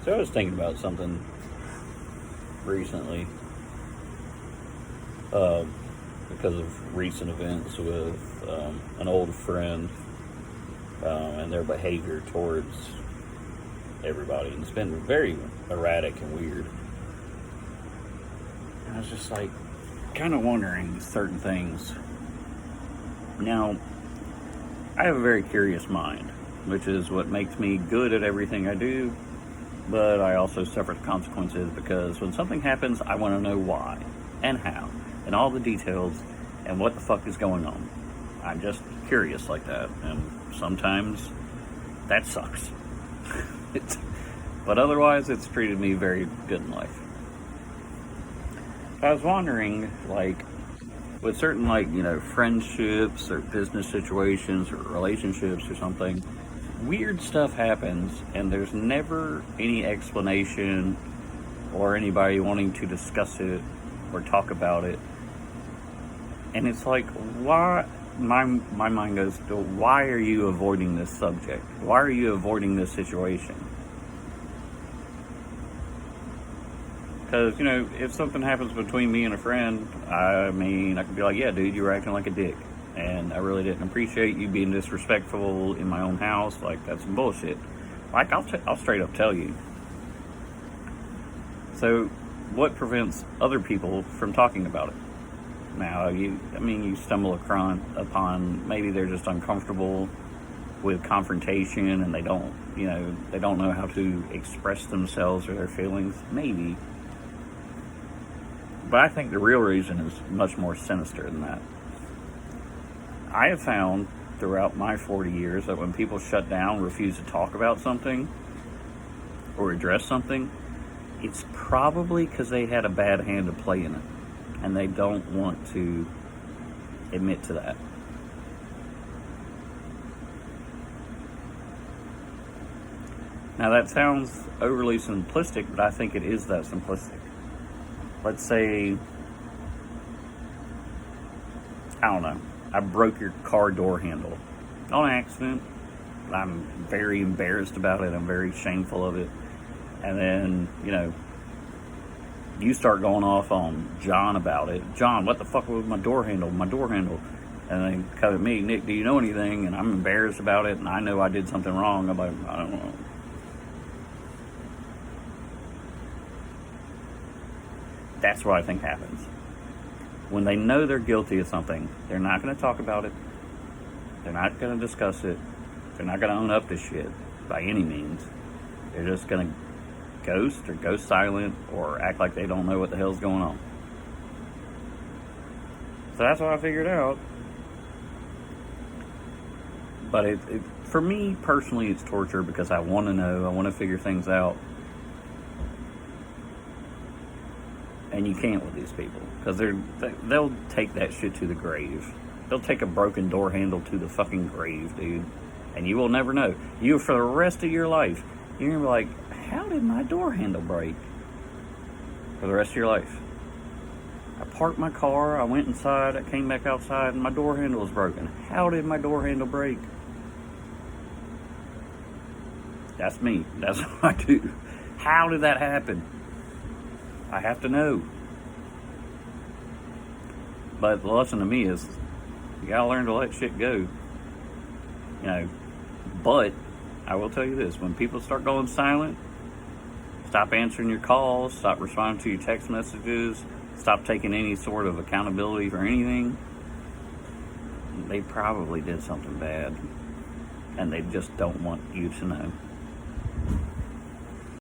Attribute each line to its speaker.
Speaker 1: So I was thinking about something recently because of recent events with an old friend and their behavior towards everybody. And it's been very erratic and weird. And I was just like, kind of wondering certain things. Now, I have a very curious mind, which is what makes me good at everything I do, but I also suffer the consequences because when something happens, I want to know why and how and all the details and what the fuck is going on. I'm just curious like that, and sometimes that sucks. But otherwise, it's treated me very good in life. I was wondering, like, with certain, like, friendships or business situations or relationships or something, weird stuff happens and there's never any explanation or anybody wanting to discuss it or talk about it. And it's like, why? My mind goes to, why are you avoiding this subject? Why are you avoiding this situation? Because, if something happens between me and a friend, I could be like, yeah, dude, you were acting like a dick. And I really didn't appreciate you being disrespectful in my own house. Like, that's some bullshit. Like, I'll straight up tell you. So, what prevents other people from talking about it? Now, you stumble upon, maybe they're just uncomfortable with confrontation and they don't know how to express themselves or their feelings. Maybe. But I think the real reason is much more sinister than that. I have found throughout my 40 years that when people shut down, refuse to talk about something or address something, it's probably because they had a bad hand to play in it and they don't want to admit to that. Now that sounds overly simplistic, but I think it is that simplistic. Let's say, I don't know, I broke your car door handle on accident. I'm very embarrassed about it. I'm very shameful of it. And then, you start going off on John about it. John, what the fuck was my door handle? My door handle. And then come at me, Nick, do you know anything? And I'm embarrassed about it, and I know I did something wrong. I'm like, I don't know. That's what I think happens. When they know they're guilty of something, they're not going to talk about it. They're not going to discuss it. They're not going to own up to shit by any means. They're just going to ghost or go silent or act like they don't know what the hell's going on. So that's what I figured out. But for me personally, it's torture because I want to know. I want to figure things out. And you can't with these people because they'll take that shit to the grave. They'll take a broken door handle to the fucking grave, dude. And you will never know. You, for the rest of your life, you're going to be like, how did my door handle break? For the rest of your life. I parked my car, I went inside, I came back outside, and my door handle was broken. How did my door handle break? That's me. That's what I do. How did that happen? I have to know. But the lesson to me is, you gotta learn to let shit go. But I will tell you this, when people start going silent, stop answering your calls, stop responding to your text messages, stop taking any sort of accountability for anything, they probably did something bad. And they just don't want you to know.